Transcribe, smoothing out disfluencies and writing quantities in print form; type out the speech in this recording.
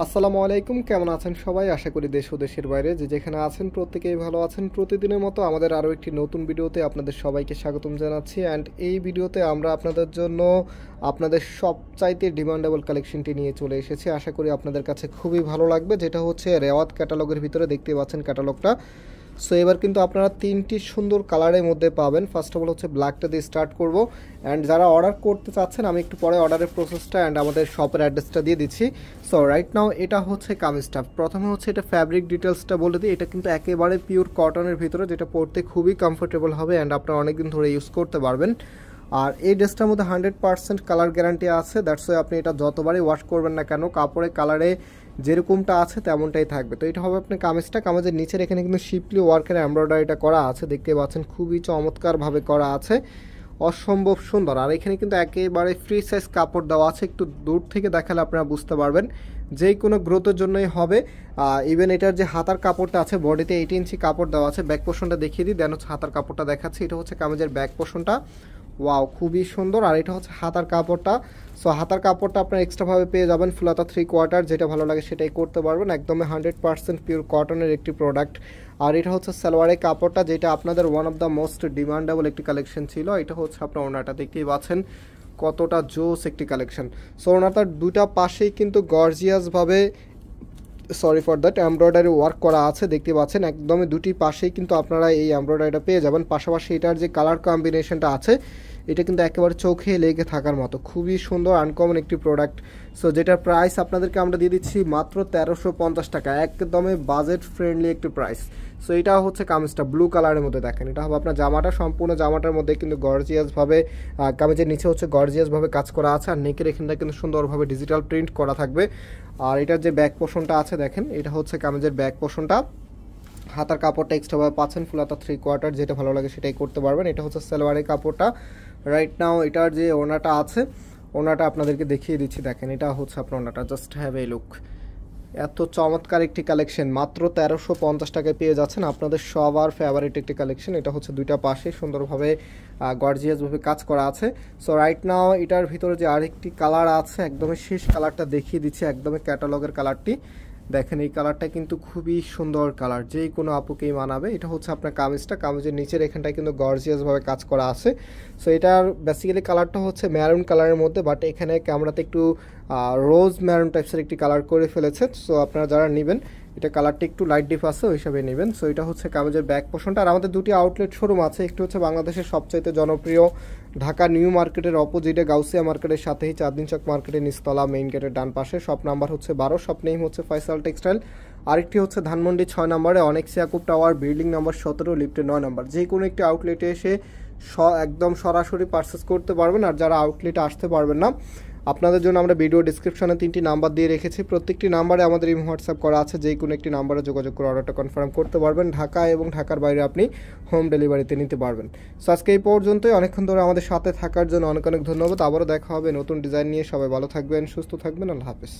আসসালামু আলাইকুম, কেমন আছেন সবাই? আশা করি দেশ ও দেশের বাইরে যে যেখানে আছেন প্রত্যেকেই ভালো আছেন। প্রতিদিনের মতো আমাদের আরও একটি নতুন ভিডিওতে আপনাদের সবাইকে স্বাগতম জানাচ্ছি। অ্যান্ড এই ভিডিওতে আমরা আপনাদের জন্য আপনাদের সবচাইতে ডিমান্ডেবল কালেকশনটি নিয়ে চলে এসেছি। আশা করি আপনাদের কাছে খুবই ভালো লাগবে, যেটা হচ্ছে রেওয়াত ক্যাটালগের ভিতরে দেখতে পাচ্ছেন ক্যাটালগটা। সো এবার কিন্তু আপনারা তিনটি সুন্দর কালারের মধ্যে পাবেন। ফার্স্ট অফ অল হচ্ছে ব্ল্যাকটা দিয়ে স্টার্ট করব। অ্যান্ড যারা অর্ডার করতে চাচ্ছেন আমি একটু পরে অর্ডারের প্রসেসটা অ্যান্ড আমাদের শপের অ্যাড্রেসটা দিয়ে দিচ্ছি। সো রাইট নাও এটা হচ্ছে কামিজটা। প্রথমে হচ্ছে এটা ফ্যাব্রিক ডিটেলসটা বলে দিই। এটা কিন্তু একেবারে পিওর কটনের ভিতরে, যেটা পরতে খুবই কমফোর্টেবল হবে অ্যান্ড আপনারা অনেকদিন ধরে ইউজ করতে পারবেন। আর এই ড্রেসটার মধ্যে 100% কালার গ্যারান্টি আছে। দ্যাটস ওয়াই আপনি এটা যতবারই ওয়াশ করবেন না কেন, কাপড়ে কালারে যেরকমটা আছে তেমনটাই থাকবে। তো এটা হবে আপনি কামিজটা। কামিজের নিচের এখানে কিন্তু শিপলি ওয়ার্কের এমব্রয়ডারিটা করা আছে, দেখতে পাচ্ছেন খুবই চমৎকারভাবে করা আছে, অসম্ভব সুন্দর। আর এখানে কিন্তু একেবারে ফ্রি সাইজ কাপড় দেওয়া আছে। একটু দূর থেকে দেখালে আপনারা বুঝতে পারবেন যে কোনো গ্রোথের জন্যই হবে। ইভেন এটার যে হাতার কাপড়টা আছে, বডিতে 8 ইঞ্চি কাপড় দেওয়া আছে। ব্যাক পোর্শনটা দেখিয়ে দিই, দেন হচ্ছে হাতার কাপড়টা দেখাচ্ছি। এটা হচ্ছে কামিজের ব্যাক পোর্শনটা, ওয়াও খুবই সুন্দর। আর এটা হচ্ছে হাতার কাপড়টা। সো হাতার কাপড়টা আপনার এক্সট্রাভাবে পেয়ে যাবেন ফুলাতা 3/4, যেটা ভালো লাগে সেটাই করতে পারবেন। একদমই 100% পিওর কটনের একটি প্রোডাক্ট। আর এটা হচ্ছে সালোয়ারের কাপড়টা, যেটা আপনাদের one of the most demandable একটি কালেকশন ছিল। এটা হচ্ছে আপনার ওনাটা, দেখতেই পাচ্ছেন কতটা জোস একটি কালেকশন। সো ওনাটার দুইটা পাশেই কিন্তু গর্জিয়াসভাবে, sorry for that, embroidery work করা আছে, দেখতে পাচ্ছেন একদমই দুটি পাশেই কিন্তু আপনারা এই এমব্রয়ডারিটা পেয়ে যাবেন। পাশাপাশি এটার যে কালার কম্বিনেশনটা আছে এটা কিন্তু একেবারে চোখে লেগে থাকার মতো, খুবই সুন্দর আনকমন একটি প্রোডাক্ট। সো যেটার প্রাইস আপনাদেরকে আমরা দিয়ে দিচ্ছি মাত্র 1350 টাকা, একদমই বাজেট ফ্রেন্ডলি একটি প্রাইস। সো এটা হচ্ছে কামিজটা ব্লু কালারের মধ্যে, দেখেন এটা হবে আপনার জামাটা। সম্পূর্ণ জামাটার মধ্যে কিন্তু গর্জিয়াসভাবে, কামিজের নিচে হচ্ছে গর্জিয়াসভাবে কাজ করা আছে। আর নেকের এখানটা কিন্তু সুন্দরভাবে ডিজিটাল প্রিন্ট করা থাকবে। আর এটার যে ব্যাক পোর্শনটা আছে দেখেন, এটা হচ্ছে কামিজের ব্যাক পোর্শনটা। হাতার কাপড়টা এক্সট্রাভাবে পাচ্ছেন ফুলাতা 3/4, যেটা ভালো লাগে সেটাই করতে পারবেন। এটা হচ্ছে সালোয়ারের কাপড়টা। রাইট নাও এটার যে ওনাটা আছে, ওনাটা আপনাদেরকে দেখিয়ে দিচ্ছি, দেখেন এটা হচ্ছে আপনার ওনাটা। জাস্ট হ্যাভ এ লুক, এত চমৎকার একটি কালেকশন মাত্র 1350 টাকায় পেয়ে যাচ্ছেন। আপনাদের সবার ফেভারিট একটি কালেকশন। এটা হচ্ছে দুইটা পাশে সুন্দরভাবে গর্জিয়াসভাবে কাজ করা আছে। সো রাইট নাও এটার ভিতরে যে আরেকটি কালার আছে, একদমই শেষ কালারটা দেখিয়ে দিচ্ছি, একদমই ক্যাটালগের কালারটি। দেখেন এই কালারটা কিন্তু খুবই সুন্দর কালার, যে কোনো আপুকেই মানাবে। এটা হচ্ছে আপনার কামিজটা। কামিজের নিচের এখানটায় কিন্তু গর্জিয়াসভাবে কাজ করা আছে। সো এটার বেসিক্যালি কালারটা হচ্ছে ম্যারুন কালারের মধ্যে, বাট এখানে ক্যামেরাতে একটু রোজ ম্যারুন টাইপসের একটি কালার করে ফেলেছে। সো আপনারা যারা নেবেন এটা কালারটা একটু লাইট ডিপ আছে, ওই হিসাবে নেবেন। সো এটা হচ্ছে কামিজের ব্যাক পোর্শনটা। আর আমাদের দুটি আউটলেট শোরুম আছে, একটি হচ্ছে বাংলাদেশের সবচাইতে জনপ্রিয় ঢাকা নিউ মার্কেটের অপোজিটে গাউসিয়া মার্কেটের সাথেই চাঁদনী চক মার্কেটের নিচতলা মেইন গেটের ডান পাশে। শপ নাম্বার হচ্ছে 12, শপ নেম হচ্ছে ফয়সাল টেক্সটাইল। আরেকটি হচ্ছে ধানমন্ডি 6 নম্বরে অনেক সিয়াকুব টাওয়ার, বিল্ডিং নাম্বার 17, লিফটে 9 নম্বর। যে কোনো একটি আউটলেটে এসে একদম সরাসরি পারচেস করতে পারবেন। আর যারা আউটলেটে আসতে পারবেন না, আপনাদের জন্য আমরা ভিডিও ডিসক্রিপশনে 3টি নাম্বার দিয়ে রেখেছি। প্রত্যেকটি নাম্বারে আমাদের এই হোয়াটসঅ্যাপ করা আছে, যে কোনো একটি নাম্বারে যোগাযোগ করে অর্ডারটা কনফার্ম করতে পারবেন। ঢাকা এবং ঢাকার বাইরে আপনি হোম ডেলিভারিতে নিতে পারবেন। সো আজকে এই পর্যন্তই। অনেকক্ষণ ধরে আমাদের সাথে থাকার জন্য অনেক অনেক ধন্যবাদ। আবারও দেখা হবে নতুন ডিজাইন নিয়ে। সবাই ভালো থাকবেন, সুস্থ থাকবেন। আল্লাহ হাফেজ।